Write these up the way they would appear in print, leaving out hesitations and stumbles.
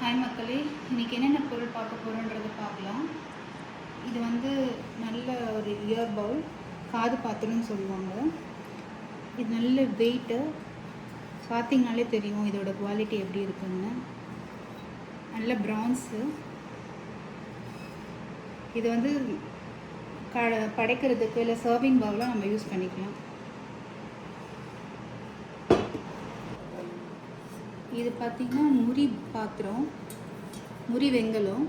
Hi மக்களே, இன்றைக்கி என்னென்ன பொருள் பார்க்க போகிறோன்றதை பார்க்கலாம். இது வந்து நல்ல ஒரு இயர் பவுல், காது பாத்திரம்னு சொல்லுவாங்க. இது நல்ல வெயிட்டு, பார்த்திங்கனாலே தெரியும் இதோட குவாலிட்டி எப்படி இருக்குன்னு. நல்ல ப்ரான்ஸு. இது வந்து படைக்கிறதுக்கு இல்லை சர்விங் பவுலாக நம்ம யூஸ் பண்ணிக்கலாம். இது பார்த்திங்கன்னா முறி பாத்திரம், முறி வெங்கலம்.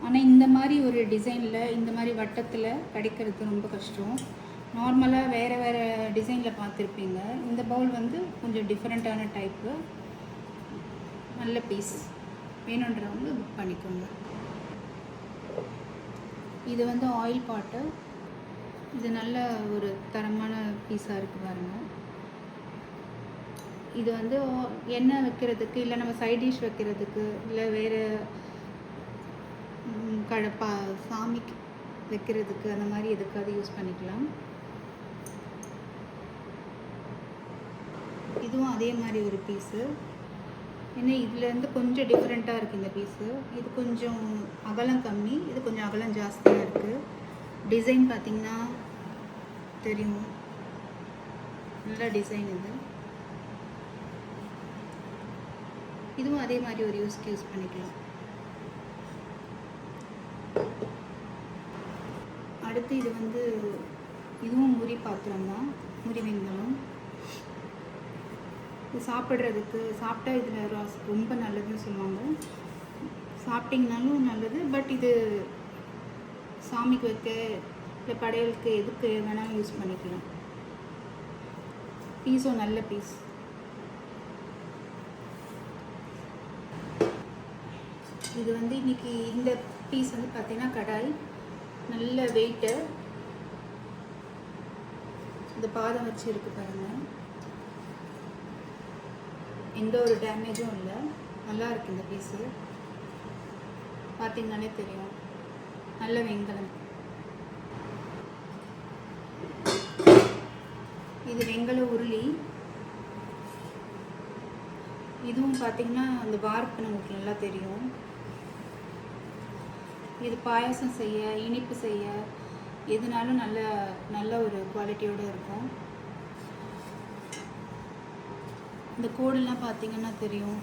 ஆனால் இந்த மாதிரி ஒரு டிசைனில், இந்த மாதிரி வட்டத்தில் கிடைக்கிறது ரொம்ப கஷ்டம். நார்மலாக வேறு டிசைனில் பார்த்துருப்பீங்க. இந்த பவுல் வந்து கொஞ்சம் டிஃப்ரெண்ட்டான டைப்பு. நல்ல பீஸ், வேணுன்றவங்க புக் பண்ணிக்கோங்க. இது வந்து ஆயில் பாட்டு. இது நல்ல ஒரு தரமான பீஸாக இருக்குது பாருங்கள். இது வந்து எண்ணெய் வைக்கிறதுக்கு, இல்லை நம்ம சைட் டிஷ் வைக்கிறதுக்கு, இல்லை வேறு சாமிக்கு வைக்கிறதுக்கு, அந்த மாதிரி எதுக்காவது யூஸ் பண்ணிக்கலாம். இதுவும் அதே மாதிரி ஒரு பீஸு. ஏன்னா இதுலேருந்து கொஞ்சம் டிஃப்ரெண்ட்டாக இருக்குது இந்த பீஸு. இது கொஞ்சம் அகலம் கம்மி, இது கொஞ்சம் அகலம் ஜாஸ்தியாக இருக்குது. டிசைன் பார்த்திங்கன்னா தெரியும், நல்ல டிசைன் இது. இதுவும் அதே மாதிரி ஒரு யூஸ்க்கு யூஸ் பண்ணிக்கலாம். அடுத்து இது வந்து இதுவும் முறி பாத்திரம் தான், முறி வெங்கலம். இது சாப்பிட்றதுக்கு, சாப்பிட்டா இதில் ரொம்ப நல்லதுன்னு சொல்லுவாங்க. சாப்பிட்டிங்கனாலும் நல்லது. பட் இது சாமிக்கு வைக்க, இல்லை படையலுக்கு, எதுக்கு வேணாலும் யூஸ் பண்ணிக்கலாம். பீஸும் நல்ல பீஸ். இது வந்து இன்றைக்கி இந்த பீஸ் வந்து பார்த்திங்கன்னா கடாய், நல்ல வெயிட்டு. இந்த பாதம் வச்சு இருக்கு பாருங்கள், எந்த ஒரு டேமேஜும் இல்லை. நல்லா இருக்குது இந்த பீஸு, பார்த்திங்கனாலே தெரியும். நல்ல வெங்கலம். இது வெங்கல உருளி. இதுவும் பார்த்திங்கன்னா அந்த வார்ப்பு நமக்கு நல்லா தெரியும். இது பாயாசம் செய்ய, இனிப்பு செய்ய, எதுனாலும் நல்ல ஒரு குவாலிட்டியோடு இருக்கும். இந்த கோடெல்லாம் பார்த்திங்கன்னா தெரியும்.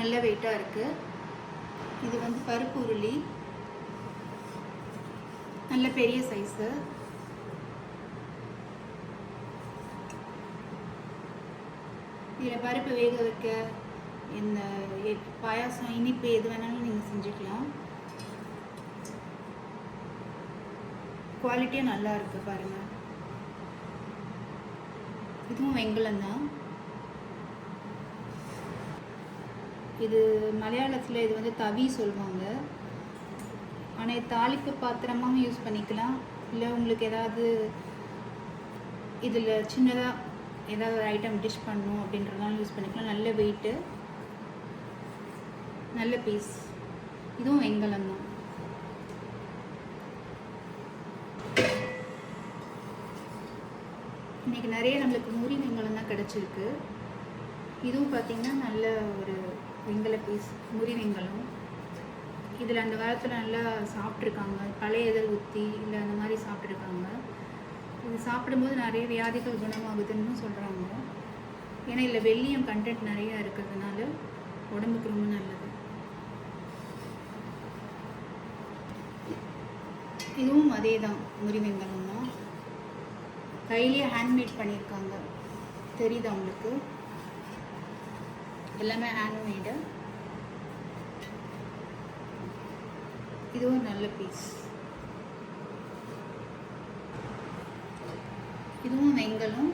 நல்ல வெயிட்டாக இருக்குது. இது வந்து பருப்பு உருளி, நல்ல பெரிய சைஸு. இதில் பருப்பு வேக வைக்க, இந்த பாயாசம், இனிப்பு எது வேணாலும் நீங்கள் செஞ்சுக்கலாம். குவாலிட்டியும் நல்லா இருக்குது பாருங்கள். இதுவும் வெங்கலம் தான். இது மலையாளத்தில் இது வந்து தவி சொல்லுவாங்க. ஆனால் தாளிப்பு பாத்திரமாகவும் யூஸ் பண்ணிக்கலாம். இல்லை உங்களுக்கு ஏதாவது இதில் சின்னதாக ஏதாவது ஒரு ஐட்டம் டிஷ் பண்ணணும் அப்படின்றதுனால யூஸ் பண்ணிக்கலாம். நல்ல வெயிட்டு, நல்ல பீஸ். இதுவும் வெங்கலம் தான். இன்றைக்கி நிறைய நம்மளுக்கு முறி வெங்கலம் தான் கிடச்சிருக்கு. இதுவும் பார்த்திங்கன்னா நல்ல ஒரு வெங்கல பீஸ், முறி வெங்கலம். இதில் அந்த காலத்தில் நல்லா சாப்பிட்ருக்காங்க, பழைய எதிர் ஊற்றி இல்லை அந்த மாதிரி சாப்பிட்ருக்காங்க. இது சாப்பிடும்போது நிறைய வியாதிகள் குணமாகுதுன்னு சொல்கிறாங்க. ஏன்னா இதில் வெள்ளியம் கண்டென்ட் நிறையா இருக்கிறதுனால உடம்புக்கு ரொம்ப நல்லது. இதுவும் அதே தான், முறி வெங்கலம் தான். கையிலேயே ஹேண்ட்மேட் பண்ணியிருக்காங்க, தெரியுது அவங்களுக்கு. எல்லாமே ஹேண்ட்மேடு. இதுவும் நல்ல பீஸ். இதுவும் வெங்கலம்.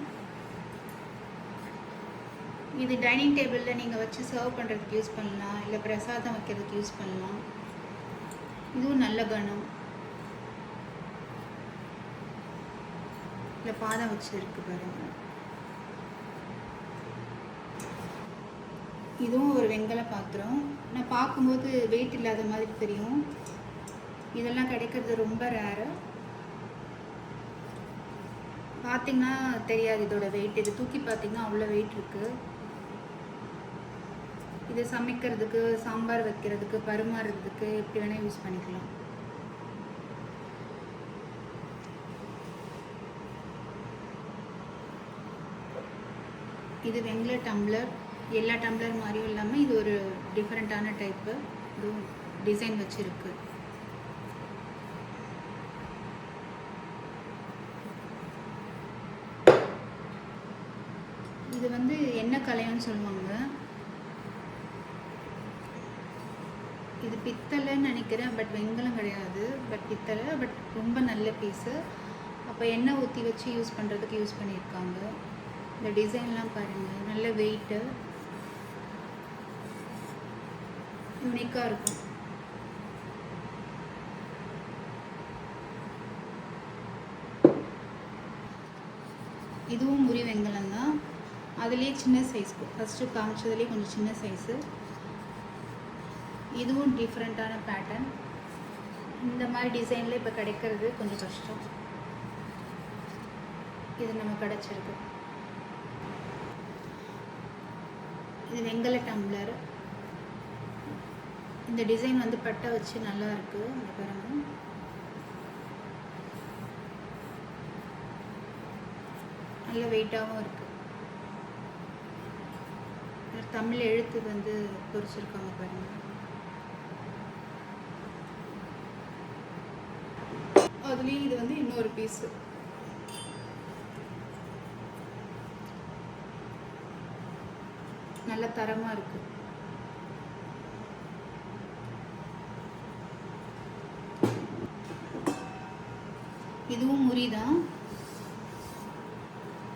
இது டைனிங் டேபிளில் நீங்கள் வச்சு சர்வ் பண்ணுறதுக்கு யூஸ் பண்ணலாம், இல்லை பிரசாதம் வைக்கிறதுக்கு யூஸ் பண்ணலாம். இதுவும் நல்ல கனம். இல்லை பாதம் வச்சு இருக்கு பாருங்க. இதுவும் ஒரு வெங்கல பாத்திரம். நான் பார்க்கும்போது வெயிட் இல்லாத மாதிரி தெரியும். இதெல்லாம் கிடைக்கிறது ரொம்ப ரேரு. பார்த்திங்கன்னா தெரியாது இதோட வெயிட். இது தூக்கி பார்த்திங்கன்னா அவ்வளோ வெயிட் இருக்குது. இது சமைக்கிறதுக்கு, சாம்பார் வைக்கிறதுக்கு, பரிமாறுறதுக்கு எப்படி வேணால் யூஸ் பண்ணிக்கலாம். இது வெங்கல டம்ளர். எல்லா டம்ளர் மாதிரியும் இல்லாமல் இது ஒரு டிஃப்ரெண்ட்டான டைப்பு. இதுவும் டிசைன் வச்சுருக்கு. இது வந்து எண்ணெய் கலையம்னு சொல்லுவாங்க. இது பித்தளைன்னு நினைக்கிறேன், பட் வெங்கலம் கிடையாது. பட் பித்தளை, பட் ரொம்ப நல்ல பீஸு. அப்போ எண்ணெய் ஊற்றி வச்சு யூஸ் பண்ணுறதுக்கு யூஸ் பண்ணியிருக்காங்க. இந்த டிசைன்லாம் பாருங்கள், நல்ல வெயிட்டு, யூனிக்காக இருக்கும். இதுவும் முறி வெங்கலம் தான். அதுலேயே சின்ன சைஸ், ஃபஸ்ட்டு காமிச்சதுலேயே கொஞ்சம் சின்ன சைஸு. இதுவும் டிஃப்ரெண்ட்டான பேட்டர்ன். இந்த மாதிரி டிசைனில் இப்போ கிடைக்கிறது கொஞ்சம் கஷ்டம். இது நம்ம கிடச்சிருக்கு. இது வெங்கல டம்ளர். இந்த டிசைன் வந்து பட்டை வச்சு நல்லா இருக்குது. இந்த பாருங்க, நல்ல வெயிட்டாகவும் இருக்குது. தமிழ் எழுத்து வந்து பொறிச்சிருக்காங்க பாருங்கள். அதுலேயும் இது வந்து இன்னொரு பீஸு. நல்ல தரமாக இருக்குது. இதுவும் முறி தான்.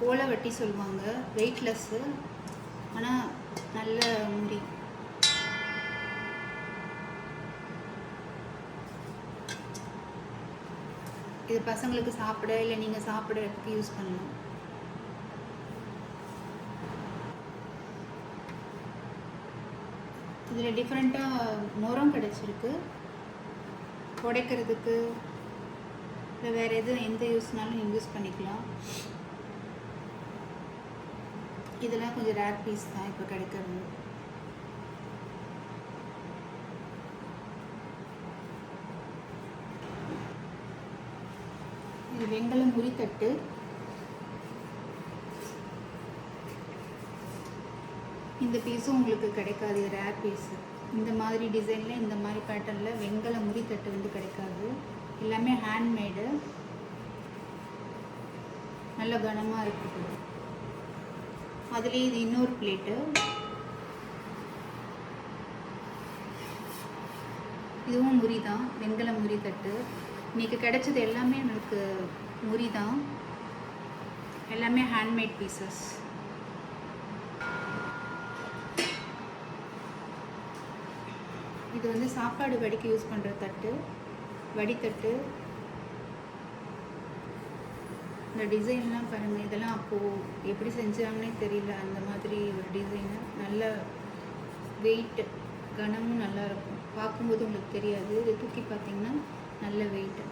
ஓலை வட்டி சொல்லுவாங்க. வெயிட்லெஸ்ஸு, ஆனால் நல்ல முறி. இது பசங்களுக்கு சாப்பிட, இல்லை நீங்கள் சாப்பிட்றதுக்கு யூஸ் பண்ணலாம். இதில் டிஃப்ரெண்ட்டாக முறம் கிடச்சிருக்கு. உடைக்கிறதுக்கு இல்லை வேறு எதுவும் எந்த யூஸ்னாலும் நீங்கள் யூஸ் பண்ணிக்கலாம். இதெல்லாம் கொஞ்சம் ரேர் பீஸ் தான் இப்போ கிடைக்கிறது. இது வெங்கல முறித்தட்டு. இந்த பீஸும் உங்களுக்கு கிடைக்காது, இது ரேர் பீஸு. இந்த மாதிரி டிசைனில், இந்த மாதிரி பேட்டர்னில் வெங்கல முறித்தட்டு வந்து கிடைக்காது. எல்லாமே ஹேண்ட்மேடு, நல்ல கனமாக இருக்குது. அதுலேயே இது இன்னொரு பிளேட்டு. இதுவும் முறி தான், வெங்கல முறி தட்டு. இன்றைக்கி கிடைச்சது எல்லாமே எனக்கு முறி தான், எல்லாமே ஹேண்ட்மேட் பீசஸ். இது வந்து சாப்பாடு வடிக்க யூஸ் பண்ணுற தட்டு, வடித்தட்டு. இந்த டிசைன்லாம் பாருங்கள், இதெல்லாம் அப்போது எப்படி செஞ்சாங்கன்னே தெரியல. அந்த மாதிரி ஒரு டிசைனு, நல்ல வெயிட்டு, கனமும் நல்லா இருக்கும். பார்க்கும்போது உங்களுக்கு தெரியாது, இது தூக்கி பார்த்தீங்கன்னா நல்ல வெயிட்டு.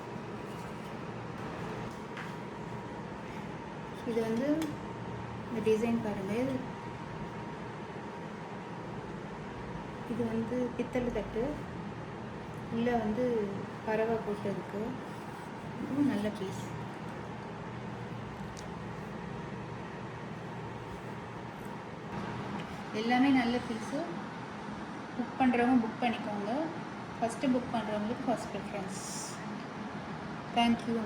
இது வந்து இந்த டிசைன் பாருங்கள். இது வந்து பித்தளை தட்டு, உள்ளே வந்து பறவை போட்டு இருக்கு. இதுவும் நல்ல பீஸ். எல்லாமே நல்ல பீஸு. புக் பண்ணுறவங்க புக் பண்ணிக்கோங்க. ஃபஸ்ட்டு புக் பண்ணுறவங்களுக்கு ஃபஸ்ட் ப்ரிஃபரன்ஸ். தேங்க்யூ.